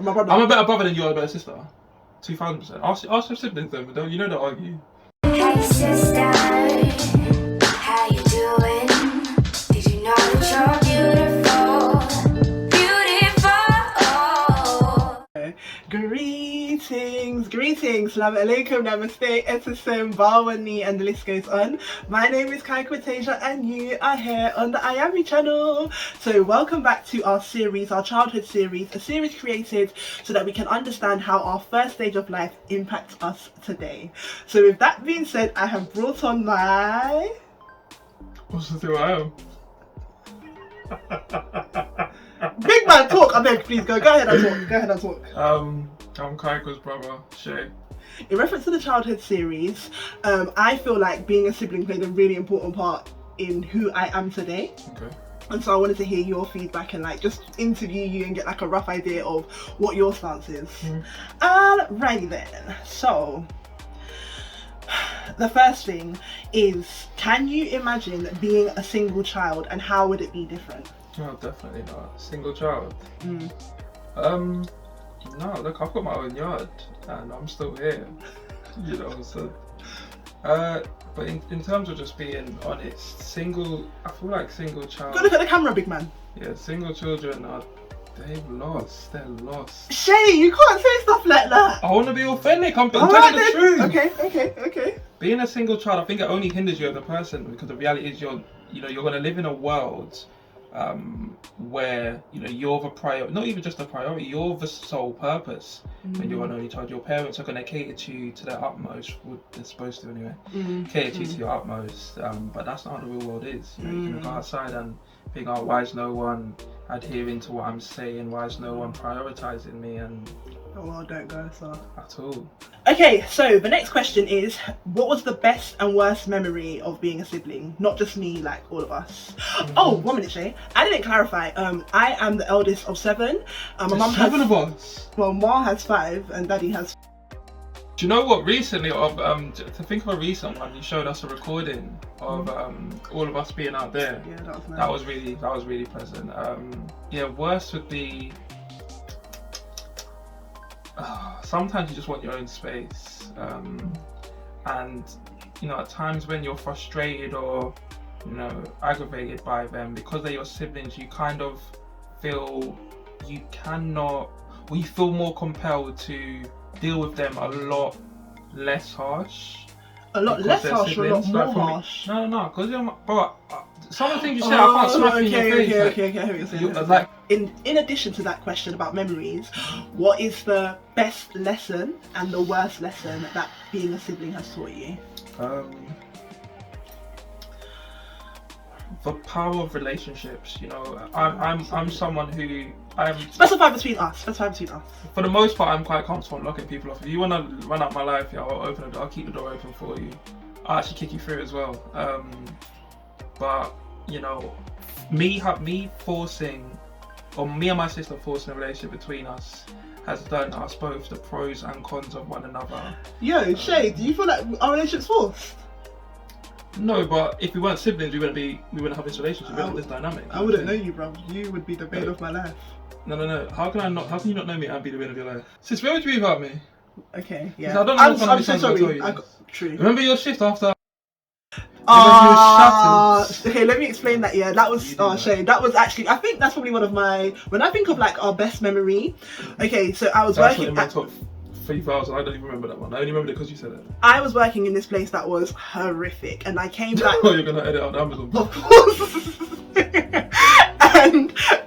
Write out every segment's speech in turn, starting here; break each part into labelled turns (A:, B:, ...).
A: My brother.
B: I'm a better brother than you are a better sister. 2000%. Ask your siblings then, but don't, you know they'll argue.
C: Hey sister, how you doing? Did you know that you're beautiful?
A: Greetings, Salam alaikum, namaste, etisem, bawani, and the list goes on. My name is Kai Quatasia and you are here on the Eyeame Channel. So welcome back to our series, our childhood series, a series created so that we can understand how our first stage of life impacts us today. So with that being said, I have brought on my...
B: What's the thing I am?
A: Big man talk, I beg, please go ahead and talk.
B: I'm Kaiko's brother, Shay.
A: In reference to the childhood series, I feel like being a sibling played a really important part in who I am today.
B: Okay.
A: And so I wanted to hear your feedback and like just interview you and get like a rough idea of what your stance is. Alrighty then. So the first thing is, can you imagine being a single child and how would it be different?
B: No, definitely not. Single child. No, look, I've got my own yard and I'm still here, you know, so but in terms of just being honest, I feel like single child.
A: Go look at the camera, big man.
B: Yeah, single children they're lost.
A: Shay, you can't say stuff like that.
B: I want to be authentic, I'm telling the truth.
A: Okay.
B: Being a single child, I think it only hinders you as a person, because the reality is you're going to live in a world where you're the priority, not even just a priority, you're the sole purpose. When you're an only child, your parents are going to cater to you to their utmost, they're supposed to anyway, cater to you to your utmost, but that's not how the real world is. You can go outside and think, oh, why is no one adhering to what I'm saying, why is no one prioritizing me, and
A: oh well, don't go so
B: at all.
A: Okay, so the next question is, what was the best and worst memory of being a sibling? Not just me, like all of us. Oh, 1 minute, Shay. I didn't clarify. I am the eldest of 7. My mum has
B: 7 of us.
A: Well, Ma has 5 and Daddy has.
B: Do you know what? Recently, to think of a recent one, you showed us a recording of all of us being out there.
A: Yeah, that was nice.
B: That was really pleasant. Yeah, worst would be. Sometimes you just want your own space, and at times when you're frustrated or aggravated by them, because they're your siblings, you kind of feel you feel more compelled to deal with them a lot less harsh. A lot less harsh or a lot more harsh? No, because some of the things you say, I can't smack in your face. Okay, I hear what you're saying. In addition to that question about memories, what is the best lesson and the worst lesson that being a sibling has taught you? The power of relationships. I'm someone who
A: Specify between us.
B: For the most part, I'm quite comfortable locking people off. If you want to run out my life, I'll open the door. I'll keep the door open for you. I'll actually kick you through as well. But me forcing, or me and my sister forcing a relationship between us has done us both the pros and cons of one another.
A: Yo, Shay, do you feel like our relationship's forced?
B: No, but if we weren't siblings, we wouldn't have this relationship. We wouldn't have this dynamic.
A: I wouldn't know you, bro. You would be the bane of my life.
B: No. How can you not know me and be the bane of your life? Sis, where would you be without me?
A: Okay, yeah.
B: I don't know.
A: I'm so sorry. True.
B: Remember your shift after?
A: Okay, let me explain that. Yeah, that was Shay. That was actually, I think that's probably one of my, when I think of like our best memory. Okay, so I was working at
B: 3,000. I don't even remember that one. I only remember it because you said it.
A: I was working in this place that was horrific, and I came back.
B: Oh, you're gonna edit on Amazon.
A: Of course.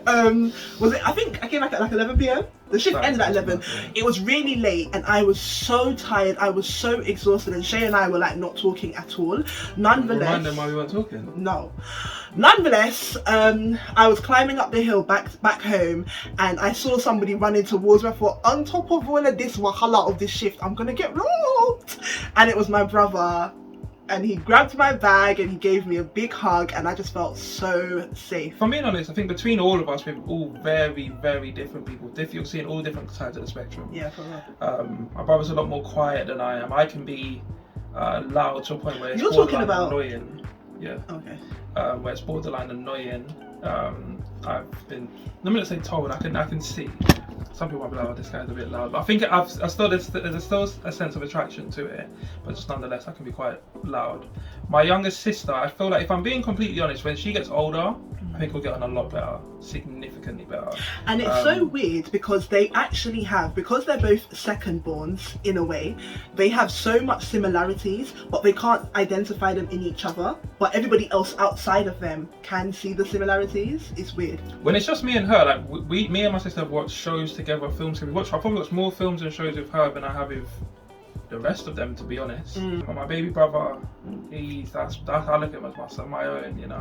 A: And was it? I think I came back at like 11 p.m. The shift ended at 11. It was really late, and I was so tired. I was so exhausted, and Shay and I were like not talking at all. Nonetheless,
B: remind them why we weren't talking.
A: No. Nonetheless, I was climbing up the hill back home, and I saw somebody running towards me. I thought, on top of all of this wahala of this shift, I'm gonna get robbed. And it was my brother. And he grabbed my bag and he gave me a big hug, and I just felt so safe.
B: If I'm being honest, I think between all of us, we're all very, very different people. You're seeing all different sides of the spectrum.
A: Yeah, for real.
B: My brother's a lot more quiet than I am. I can be loud to a point where it's
A: borderline
B: annoying. Yeah.
A: Okay.
B: Where it's borderline annoying. I'm gonna say told. I can see some people might be like, oh, this guy's a bit loud. But I think there's still a sense of attraction to it, but just nonetheless, I can be quite loud. My youngest sister, I feel like if I'm being completely honest, when she gets older, I think we'll get on a lot better, significantly better.
A: And it's so weird because they actually have, because they're both second borns in a way, they have so much similarities, but they can't identify them in each other. But everybody else outside of them can see the similarities. It's weird.
B: When it's just me and her, like me and my sister have watched shows together, films together. I probably watched more films and shows with her than I have with the rest of them, to be honest. But my baby brother, that's I look at him as my son, my own. You know,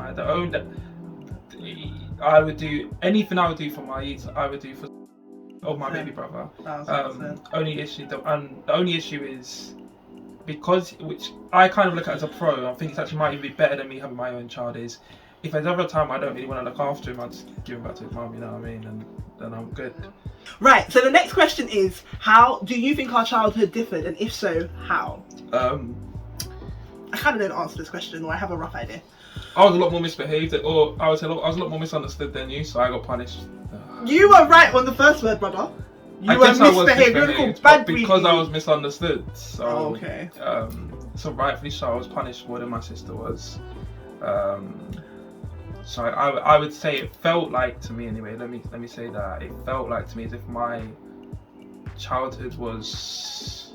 B: I would do anything I would do for my youth, I would do for my baby brother. The only issue is because, which I kind of look at as a pro, I think it's actually might even be better than me having my own child, is if there's ever a time I don't really want to look after him, I just give him back to his mum, you know what I mean, and then I'm good.
A: Right, so the next question is, how do you think our childhood differed, and if so, how? I kind of don't answer this question, or I have a rough idea.
B: I was a lot more misbehaved, or I would say I was a lot more misunderstood than you, so I got punished.
A: You were right on the first word, brother. You were misbehaved. You were called bad
B: because I was misunderstood. So,
A: okay.
B: So rightfully so, I was punished more than my sister was. So I would say it felt like to me anyway. Let me say that it felt like to me as if my childhood was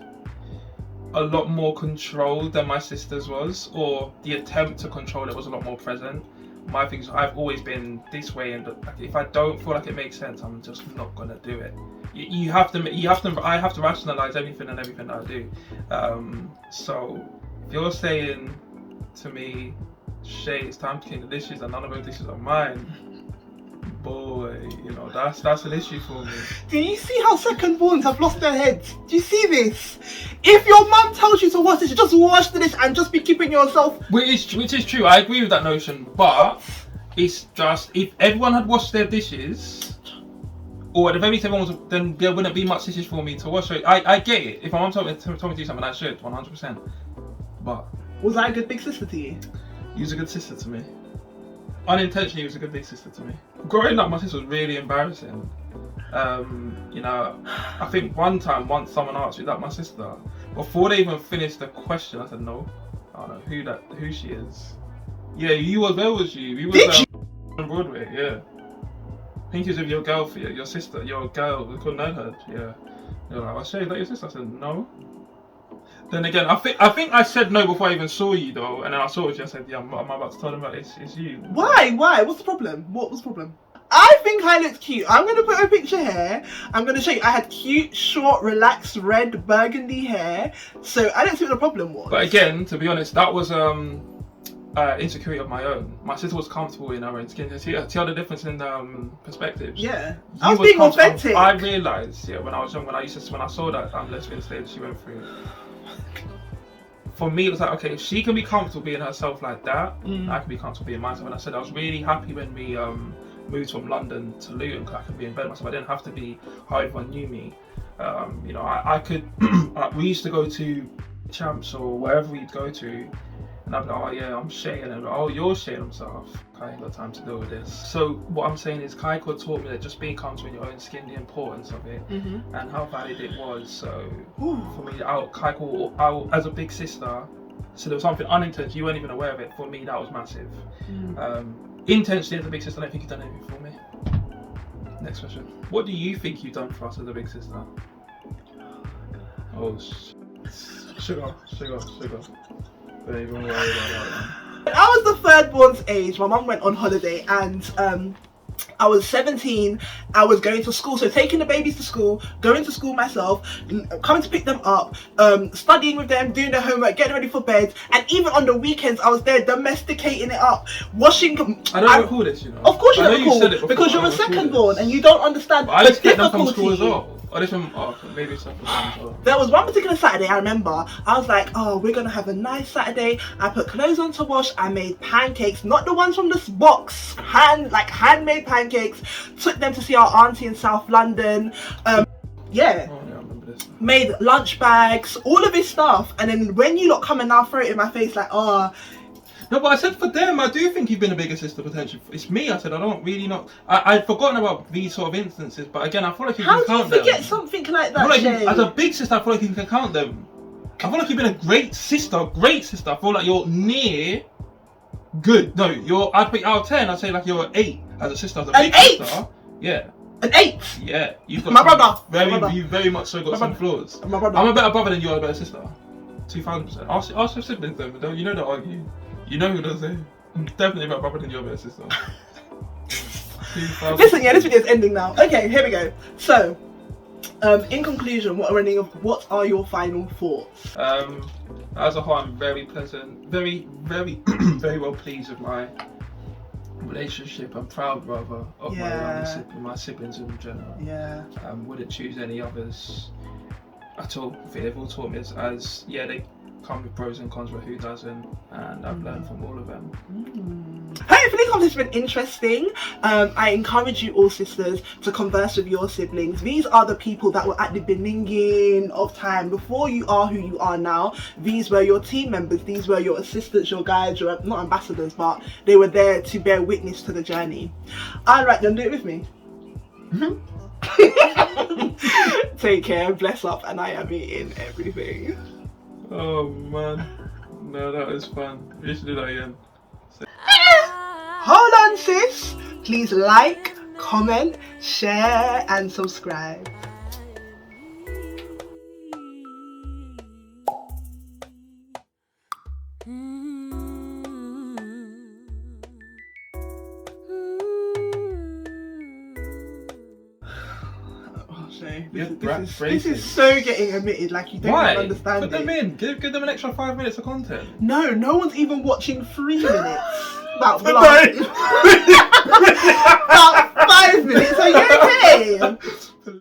B: a lot more controlled than my sister's was, or the attempt to control it was a lot more present. My things, I've always been this way, and if I don't feel like it makes sense, I'm just not gonna do it. I have to rationalize everything and everything that I do. So if you're saying to me, Shay, it's time to clean the dishes and none of those dishes are mine, boy, you know, that's an issue for me.
A: Do you see how second borns have lost their heads? Do you see this? If your mum tells you to wash this, just wash the dish and just be keeping yourself.
B: Which is true, I agree with that notion, but it's just, if everyone had washed their dishes, or at the very least everyone was, then there wouldn't be much dishes for me to wash. So I get it. If my mum told me to do something, I should, 100%. But
A: was I a good big sister to you?
B: You was a good sister to me. Unintentionally, you was a good big sister to me. Growing up, my sister was really embarrassing. You know, I think once someone asked me, is that my sister? Before they even finished the question, I said no. I don't know who she is. Yeah, where was you? We was on Broadway, yeah. I think you was with your girl, your sister, your girl, we couldn't know her, yeah. You're like, Shay, is that your sister? I said, no. Then again, I think I said no before I even saw you though, and then I saw you. I said, yeah, I'm about to tell them that it's you.
A: Why? What's the problem? What was the problem? I think I looked cute. I'm gonna put a picture here. I'm gonna show you. I had cute, short, relaxed, red burgundy hair. So I don't see what the problem was.
B: But again, to be honest, that was insecurity of my own. My sister was comfortable in her own skin. See the difference in perspectives.
A: Yeah, I was being authentic.
B: I realised, yeah, when I was young, when I saw that lesbian stage she went through. For me, it was like, okay, if she can be comfortable being herself like that, I can be comfortable being myself. And I said I was really happy when we moved from London to Luton, because I could be in bed myself. I didn't have to be how everyone knew me. You know, I could. We used to go to Champs or wherever we'd go to, and I'd be like, oh yeah, I'm Shay, and they'd be like, oh, you're Shay, and I'm so I ain't got time to deal with this. So what I'm saying is, Kaiko taught me that just being comfortable in your own skin, the importance of it, and how valid it was. So for me, Kaiko, as a big sister, so there was something unintentional, you weren't even aware of it. For me, that was massive. Intentionally, as a big sister, I don't think you've done anything for me. Next question. What do you think you've done for us as a big sister? Oh, sugar. Don't even worry about that.
A: I was the third born's age. My mum went on holiday, and I was 17. I was going to school, so taking the babies to school, going to school myself, coming to pick them up, studying with them, doing their homework, getting ready for bed, and even on the weekends I was there domesticating it up, washing.
B: I don't recall this, you know.
A: Of course you don't recall,
B: said it before,
A: because you're a second born and you don't understand.
B: But I just get them from school as well. Maybe something as well.
A: There was one particular Saturday I remember, I was like, oh, we're gonna have a nice Saturday. I put clothes on to wash, I made pancakes, not the ones from this box, handmade pancakes, took them to see our auntie in South London. Yeah.
B: Oh, yeah, I remember this.
A: Made lunch bags, all of this stuff, and then when you lot come and now throw it in my face like, oh,
B: No, but I said for them, I do think you've been a bigger sister potentially. It's me. I said I don't really know. I'd forgotten about these sort of instances, but again, I feel like you
A: How
B: can
A: do you
B: count them.
A: forget something like
B: I
A: that,
B: feel like
A: Shay?
B: as a big sister, I feel like you can count them. I feel like you've been a great sister. I feel like you're near good. No, I'd put out of 10. I'd say like you're an 8 as a sister. As a big sister, yeah.
A: An 8?
B: Yeah, you've got
A: My brother.
B: You very much so got
A: My
B: some
A: brother.
B: flaws.
A: My brother.
B: I'm a better brother than you are a better sister. 2000%. Ask your siblings though, but you know they'll argue. You know who they'll say. I'm definitely a better brother than you are a better sister. 2000%.
A: Listen, yeah, this video is ending now. Okay, here we go. So, in conclusion, what are your final thoughts?
B: As a whole, I'm very pleasant, very very well pleased with my relationship. I'm proud rather of my siblings in general.
A: Yeah.
B: Wouldn't choose any others at all. I think they've all taught me as they come with pros and cons, but who doesn't? And I've learned from all of them.
A: Hopefully this has been interesting. I encourage you all sisters to converse with your siblings. These are the people that were at the beginning of time. Before you are who you are now, these were your team members, these were your assistants, your guides, your not ambassadors, but they were there to bear witness to the journey. Alright, then do it with me. Take care, bless up, and I am eating everything.
B: Oh man, no, that was fun. We should do that again.
A: Hold on, sis. Please like, comment, share, and subscribe. This is so getting omitted, like you don't even understand.
B: Put them in. Give them an extra 5 minutes of content.
A: No one's even watching 3 minutes. About 5 minutes. Are you okay?